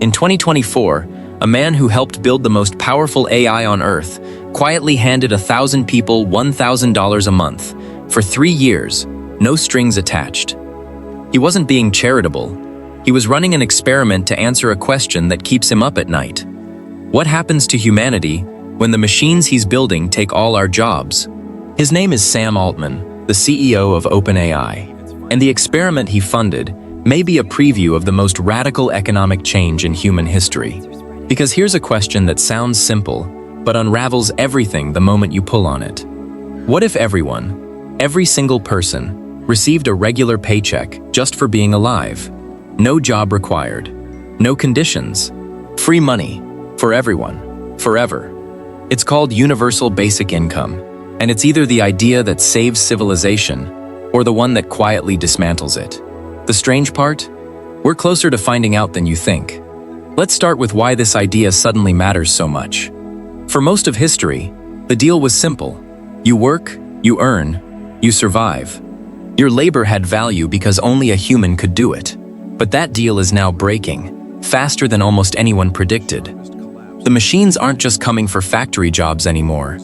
In 2024, a man who helped build the most powerful AI on Earth quietly handed 1,000 people $1,000 a month for 3 years, no strings attached. He wasn't being charitable. He was running an experiment to answer a question that keeps him up at night. What happens to humanity when the machines he's building take all our jobs? His name is Sam Altman, the CEO of OpenAI, and the experiment he funded may be a preview of the most radical economic change in human history. Because here's a question that sounds simple, but unravels everything the moment you pull on it. What if everyone, every single person, received a regular paycheck just for being alive? No job required, no conditions, free money, for everyone, forever. It's called universal basic income, and it's either the idea that saves civilization or the one that quietly dismantles it. The strange part? We're closer to finding out than you think. Let's start with why this idea suddenly matters so much. For most of history, the deal was simple. You work, you earn, you survive. Your labor had value because only a human could do it. But that deal is now breaking, faster than almost anyone predicted. The machines aren't just coming for factory jobs anymore.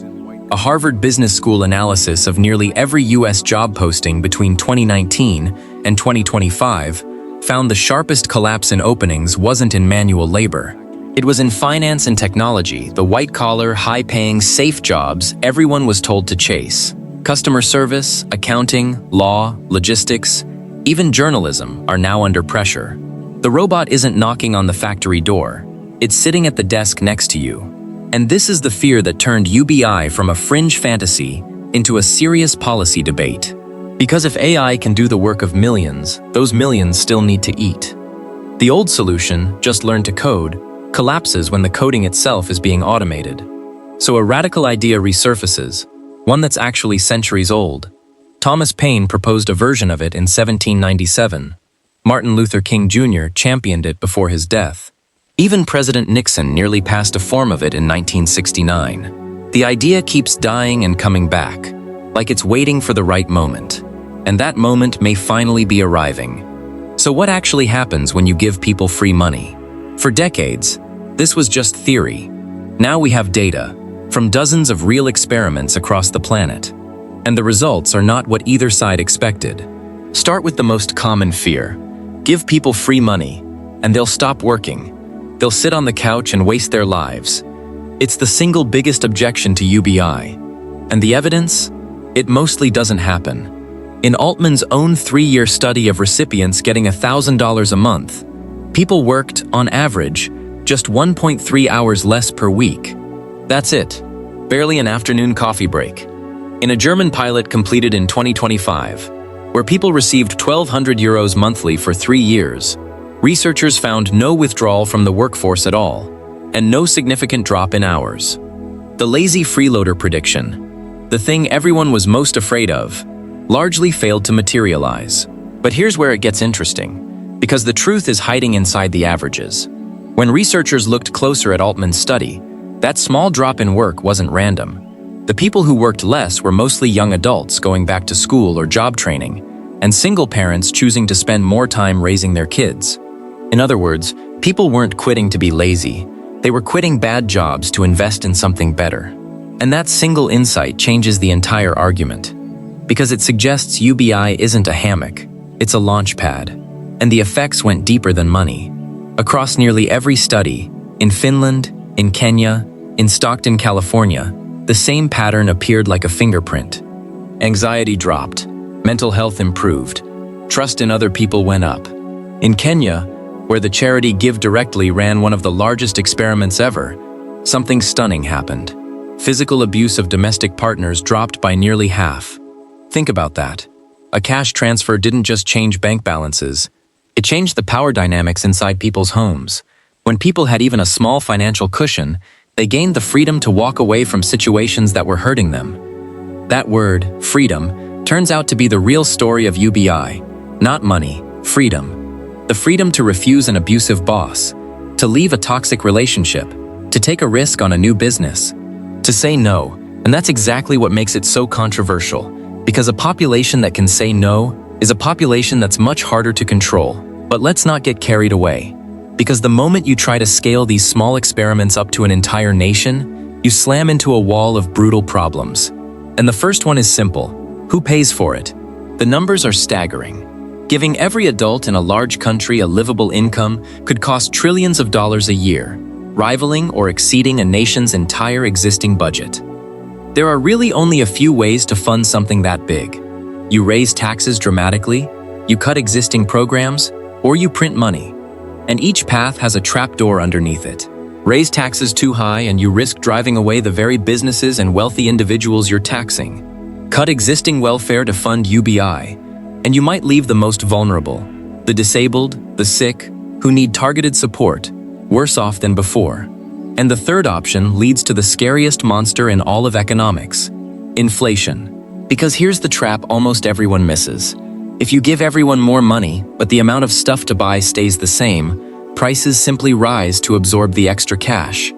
A Harvard Business School analysis of nearly every US job posting between 2019 and 2025 found the sharpest collapse in openings wasn't in manual labor. It was in finance and technology, the white-collar, high-paying, safe jobs everyone was told to chase. Customer service, accounting, law, logistics, even journalism are now under pressure. The robot isn't knocking on the factory door. It's sitting at the desk next to you. And this is the fear that turned UBI from a fringe fantasy into a serious policy debate. Because if AI can do the work of millions, those millions still need to eat. The old solution, just learn to code, collapses when the coding itself is being automated. So a radical idea resurfaces, one that's actually centuries old. Thomas Paine proposed a version of it in 1797. Martin Luther King Jr. championed it before his death. Even President Nixon nearly passed a form of it in 1969. The idea keeps dying and coming back, like it's waiting for the right moment. And that moment may finally be arriving. So what actually happens when you give people free money? For decades, this was just theory. Now we have data from dozens of real experiments across the planet. And the results are not what either side expected. Start with the most common fear. Give people free money, and they'll stop working. They'll sit on the couch and waste their lives. It's the single biggest objection to UBI. And the evidence? It mostly doesn't happen. In Altman's own 3-year study of recipients getting $1,000 a month, people worked, on average, just 1.3 hours less per week. That's it. Barely an afternoon coffee break. In a German pilot completed in 2025, where people received 1,200 euros monthly for 3 years, researchers found no withdrawal from the workforce at all, and no significant drop in hours. The lazy freeloader prediction, the thing everyone was most afraid of, largely failed to materialize. But here's where it gets interesting, because the truth is hiding inside the averages. When researchers looked closer at Altman's study, that small drop in work wasn't random. The people who worked less were mostly young adults going back to school or job training, and single parents choosing to spend more time raising their kids. In other words, people weren't quitting to be lazy. They were quitting bad jobs to invest in something better. And that single insight changes the entire argument. Because it suggests UBI isn't a hammock, it's a launch pad. And the effects went deeper than money. Across nearly every study, in Finland, in Kenya, in Stockton, California, the same pattern appeared like a fingerprint. Anxiety dropped, mental health improved, trust in other people went up. In Kenya, where the charity Give Directly ran one of the largest experiments ever, something stunning happened. Physical abuse of domestic partners dropped by nearly half. Think about that. A cash transfer didn't just change bank balances, it changed the power dynamics inside people's homes. When people had even a small financial cushion, they gained the freedom to walk away from situations that were hurting them. That word, freedom, turns out to be the real story of UBI. Not money, freedom. The freedom to refuse an abusive boss, to leave a toxic relationship, to take a risk on a new business, to say no. And that's exactly what makes it so controversial, because a population that can say no is a population that's much harder to control. But let's not get carried away. Because the moment you try to scale these small experiments up to an entire nation, you slam into a wall of brutal problems. And the first one is simple. Who pays for it? The numbers are staggering. Giving every adult in a large country a livable income could cost trillions of dollars a year, rivaling or exceeding a nation's entire existing budget. There are really only a few ways to fund something that big. You raise taxes dramatically, you cut existing programs, or you print money. And each path has a trapdoor underneath it. Raise taxes too high and you risk driving away the very businesses and wealthy individuals you're taxing. Cut existing welfare to fund UBI, and you might leave the most vulnerable, the disabled, the sick, who need targeted support, worse off than before. And the third option leads to the scariest monster in all of economics: inflation. Because here's the trap almost everyone misses. If you give everyone more money, but the amount of stuff to buy stays the same, prices simply rise to absorb the extra cash.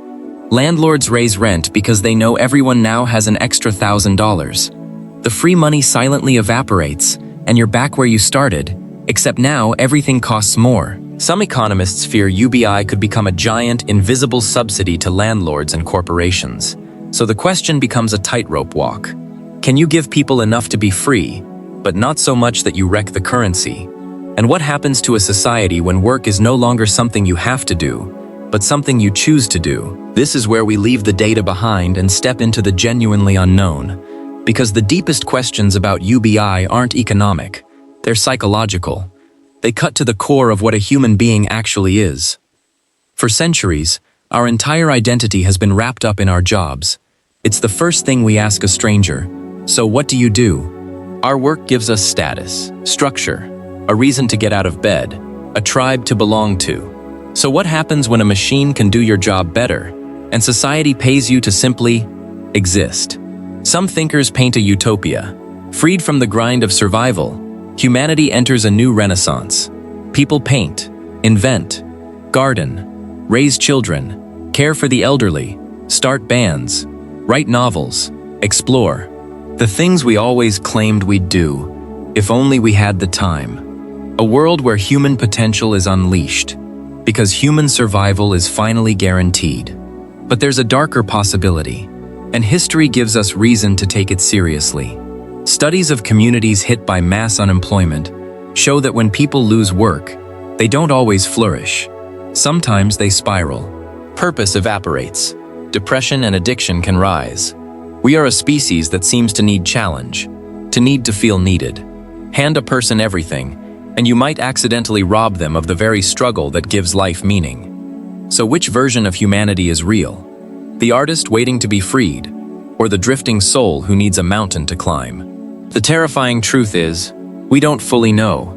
Landlords raise rent because they know everyone now has an extra $1,000. The free money silently evaporates, and you're back where you started, except now everything costs more. Some economists fear UBI could become a giant, invisible subsidy to landlords and corporations. So the question becomes a tightrope walk. Can you give people enough to be free, but not so much that you wreck the currency? And what happens to a society when work is no longer something you have to do, but something you choose to do? This is where we leave the data behind and step into the genuinely unknown. Because the deepest questions about UBI aren't economic, they're psychological. They cut to the core of what a human being actually is. For centuries, our entire identity has been wrapped up in our jobs. It's the first thing we ask a stranger. So what do you do? Our work gives us status, structure, a reason to get out of bed, a tribe to belong to. So what happens when a machine can do your job better, and society pays you to simply exist? Some thinkers paint a utopia. Freed from the grind of survival, humanity enters a new renaissance. People paint, invent, garden, raise children, care for the elderly, start bands, write novels, explore. The things we always claimed we'd do, if only we had the time. A world where human potential is unleashed, because human survival is finally guaranteed. But there's a darker possibility, and history gives us reason to take it seriously. Studies of communities hit by mass unemployment show that when people lose work, they don't always flourish. Sometimes they spiral. Purpose evaporates. Depression and addiction can rise. We are a species that seems to need challenge, to need to feel needed. Hand a person everything, and you might accidentally rob them of the very struggle that gives life meaning. So which version of humanity is real? The artist waiting to be freed, or the drifting soul who needs a mountain to climb? The terrifying truth is, we don't fully know,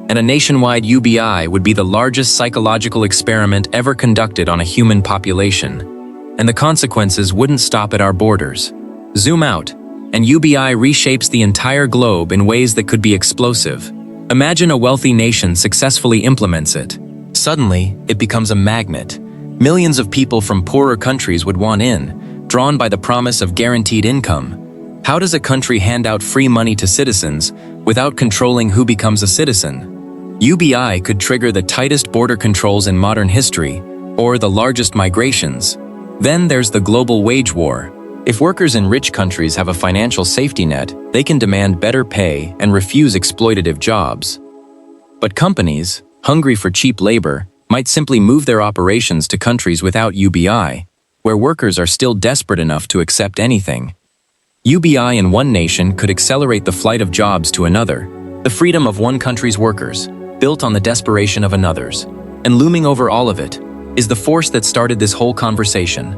and a nationwide UBI would be the largest psychological experiment ever conducted on a human population, and the consequences wouldn't stop at our borders. Zoom out, and UBI reshapes the entire globe in ways that could be explosive. Imagine a wealthy nation successfully implements it. Suddenly, it becomes a magnet. Millions of people from poorer countries would want in, drawn by the promise of guaranteed income. How does a country hand out free money to citizens without controlling who becomes a citizen? UBI could trigger the tightest border controls in modern history, or the largest migrations. Then there's the global wage war. If workers in rich countries have a financial safety net, they can demand better pay and refuse exploitative jobs. But companies, hungry for cheap labor, might simply move their operations to countries without UBI, where workers are still desperate enough to accept anything. UBI in one nation could accelerate the flight of jobs to another, the freedom of one country's workers, built on the desperation of another's. And looming over all of it is the force that started this whole conversation: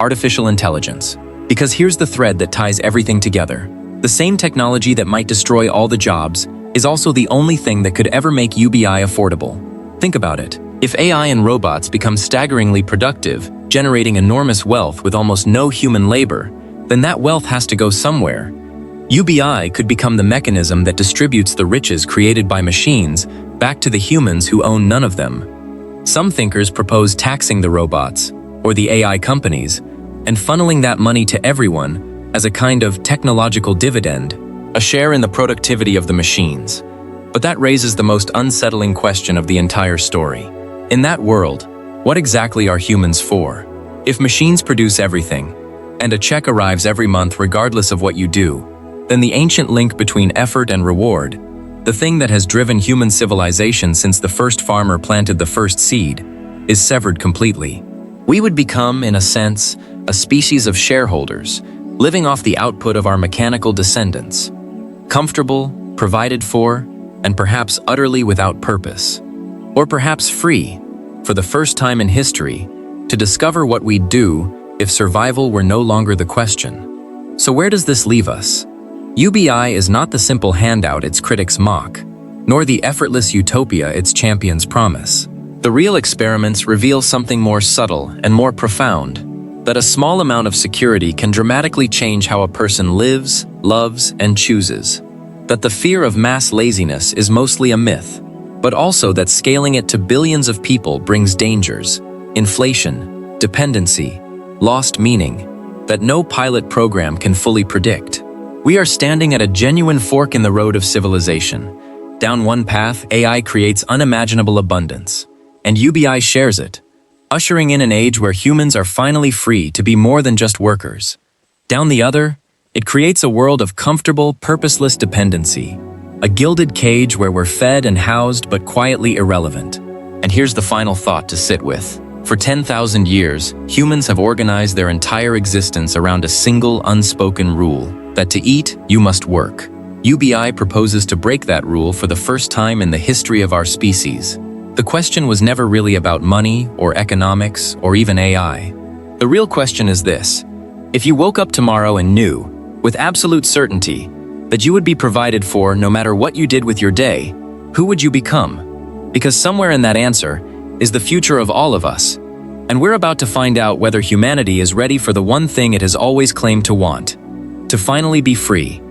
artificial intelligence. Because here's the thread that ties everything together. The same technology that might destroy all the jobs is also the only thing that could ever make UBI affordable. Think about it. If AI and robots become staggeringly productive, generating enormous wealth with almost no human labor, then that wealth has to go somewhere. UBI could become the mechanism that distributes the riches created by machines back to the humans who own none of them. Some thinkers propose taxing the robots, or the AI companies, and funneling that money to everyone as a kind of technological dividend, a share in the productivity of the machines. But that raises the most unsettling question of the entire story. In that world, what exactly are humans for? If machines produce everything, and a check arrives every month regardless of what you do, then the ancient link between effort and reward, the thing that has driven human civilization since the first farmer planted the first seed, is severed completely. We would become, in a sense, a species of shareholders, living off the output of our mechanical descendants. Comfortable, provided for, and perhaps utterly without purpose. Or perhaps free, for the first time in history, to discover what we'd do if survival were no longer the question. So where does this leave us? UBI is not the simple handout its critics mock, nor the effortless utopia its champions promise. The real experiments reveal something more subtle and more profound, that a small amount of security can dramatically change how a person lives, loves, and chooses. That the fear of mass laziness is mostly a myth, but also that scaling it to billions of people brings dangers, inflation, dependency, lost meaning, that no pilot program can fully predict. We are standing at a genuine fork in the road of civilization. Down one path, AI creates unimaginable abundance, and UBI shares it, ushering in an age where humans are finally free to be more than just workers. Down the other, it creates a world of comfortable, purposeless dependency, a gilded cage where we're fed and housed but quietly irrelevant. And here's the final thought to sit with. For 10,000 years, humans have organized their entire existence around a single unspoken rule, that to eat, you must work. UBI proposes to break that rule for the first time in the history of our species. The question was never really about money or economics or even AI. The real question is this: if you woke up tomorrow and knew, with absolute certainty, that you would be provided for no matter what you did with your day, who would you become? Because somewhere in that answer is the future of all of us, and we're about to find out whether humanity is ready for the one thing it has always claimed to want: to finally be free.